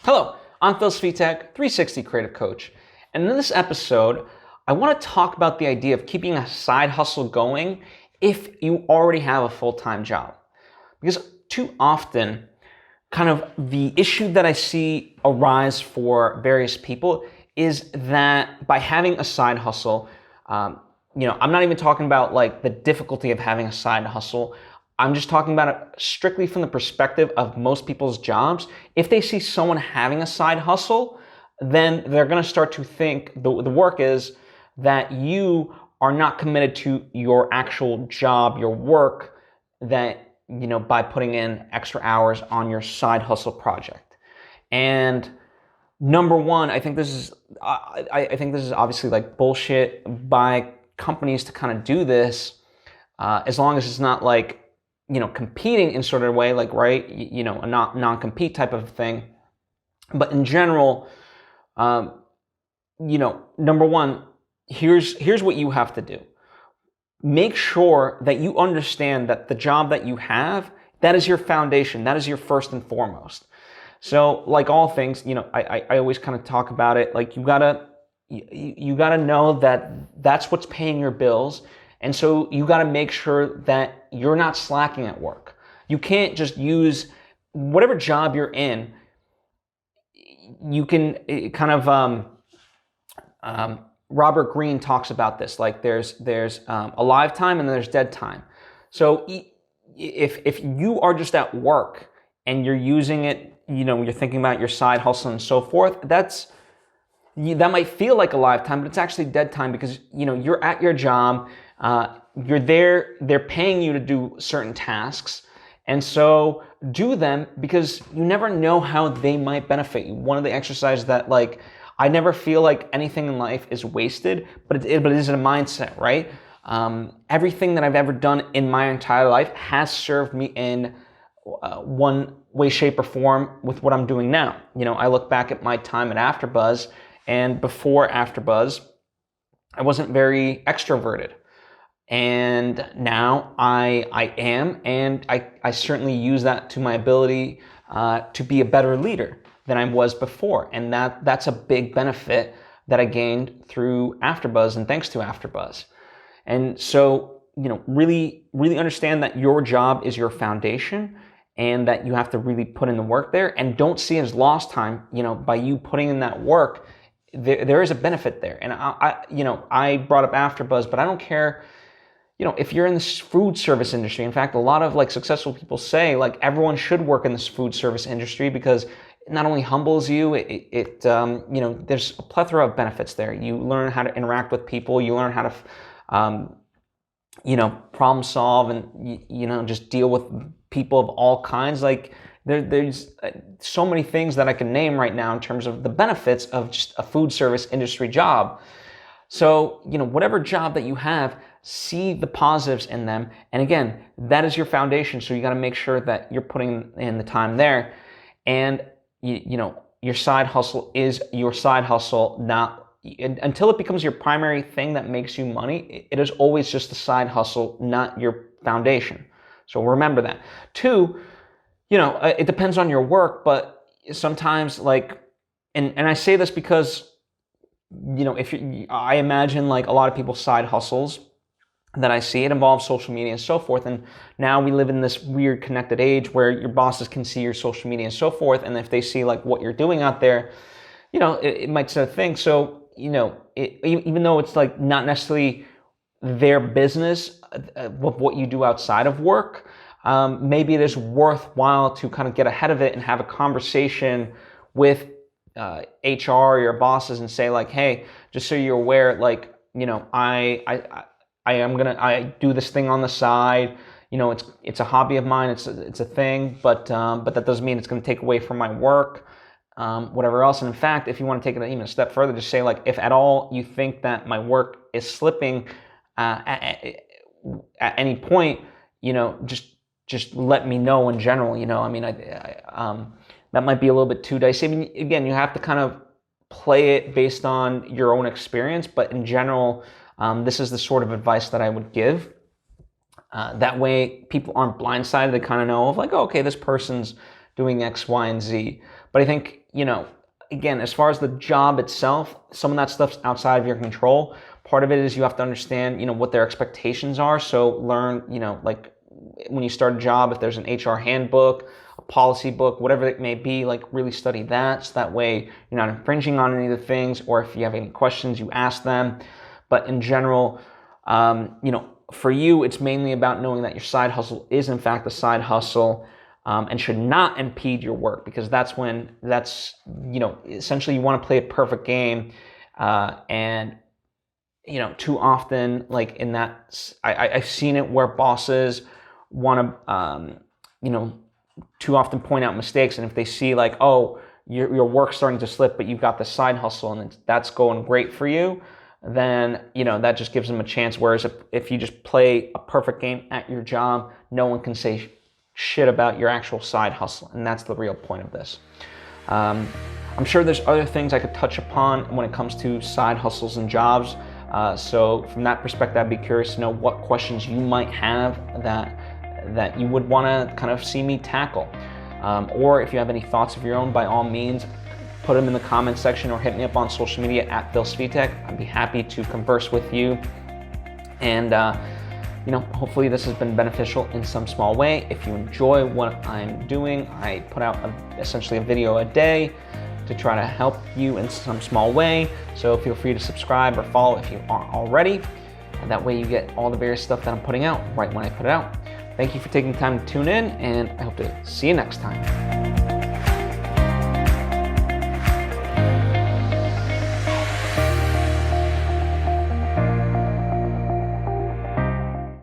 Hello, I'm Svitek, 360 Creative Coach. And in this episode, I want to talk about the idea of keeping a side hustle going if you already have a full-time job. Because too often, kind of the issue that I see arise for various people is that by having a side hustle, I'm not even talking about like the difficulty of having a side hustle. I'm just talking about it strictly from the perspective of most people's jobs. If they see someone having a side hustle, then they're going to start to think the work is that you are not committed to your actual job, your work, that, by putting in extra hours on your side hustle project. And number one, I think this is obviously like bullshit by companies to kind of do this, as long as it's not like, competing in sort of a way, like, right, a non-compete type of thing. But in general, number one, here's what you have to do. Make sure that you understand that the job that you have, that is your foundation. That is your first and foremost. So like all things, I always kind of talk about it. Like you gotta know that that's what's paying your bills. And so you got to make sure that you're not slacking at work. You can't just use whatever job you're in. You can kind of, Robert Greene talks about this. Like there's alive time and there's dead time. So if you are just at work and you're using it, you're thinking about your side hustle and so forth, that might feel like alive time, but it's actually dead time because, you're at your job. You're there, they're paying you to do certain tasks, and so do them because you never know how they might benefit you. One of the exercises that, like, I never feel like anything in life is wasted, but it is a mindset, right? Everything that I've ever done in my entire life has served me in one way, shape, or form with what I'm doing now. I look back at my time at AfterBuzz, and before AfterBuzz, I wasn't very extroverted. And now I am, and I certainly use that to my ability to be a better leader than I was before. And that's a big benefit that I gained through AfterBuzz and thanks to AfterBuzz. And so, really understand that your job is your foundation and that you have to really put in the work there, and don't see it as lost time. By you putting in that work, there is a benefit there. And I brought up AfterBuzz, but I don't care. If you're in the food service industry, in fact, a lot of like successful people say like everyone should work in this food service industry because it not only humbles you, there's a plethora of benefits there. You learn how to interact with people, you learn how to, problem solve and, just deal with people of all kinds. Like there's so many things that I can name right now in terms of the benefits of just a food service industry job. So, whatever job that you have, see the positives in them. And again, that is your foundation. So you got to make sure that you're putting in the time there. And, your side hustle is your side hustle, not until it becomes your primary thing that makes you money. It is always just a side hustle, not your foundation. So remember that. Two, it depends on your work, but sometimes and I say this because, I imagine like a lot of people's side hustles that I see, it involves social media and so forth. And now we live in this weird connected age where your bosses can see your social media and so forth. And if they see like what you're doing out there, it might sort of think. So, even though it's like not necessarily their business with what you do outside of work, maybe it is worthwhile to kind of get ahead of it and have a conversation with HR or your bosses and say like, hey, just so you're aware, like, I do this thing on the side. It's a hobby of mine. It's a thing, but that doesn't mean it's going to take away from my work, whatever else. And in fact, if you want to take it even a step further, just say like, if at all you think that my work is slipping at any point, just let me know in general. That might be a little bit too dicey. I mean, again, you have to kind of play it based on your own experience, but in general, this is the sort of advice that I would give. That way people aren't blindsided. They kind of know of like, oh, okay, this person's doing X, Y, and Z. But I think, again, as far as the job itself, some of that stuff's outside of your control. Part of it is you have to understand, what their expectations are. So learn, like when you start a job, if there's an HR handbook, a policy book, whatever it may be, like really study that. So that way you're not infringing on any of the things, or if you have any questions, you ask them. But in general, for you, it's mainly about knowing that your side hustle is in fact a side hustle. And should not impede your work, because essentially you want to play a perfect game. And too often, like in that, I've seen it where bosses want to, too often point out mistakes. And if they see like, oh, your work's starting to slip, but you've got the side hustle and that's going great for you, then, that just gives them a chance. Whereas if you just play a perfect game at your job, no one can say shit about your actual side hustle, and that's the real point of this. I'm sure there's other things I could touch upon when it comes to side hustles and jobs. So from that perspective, I'd be curious to know what questions you might have that you would want to kind of see me tackle. Or if you have any thoughts of your own, by all means, put them in the comments section or hit me up on social media at Svitek. I'd be happy to converse with you. And hopefully this has been beneficial in some small way. If you enjoy what I'm doing, I put out essentially a video a day to try to help you in some small way. So feel free to subscribe or follow if you aren't already. And that way you get all the various stuff that I'm putting out right when I put it out. Thank you for taking the time to tune in, and I hope to see you next time.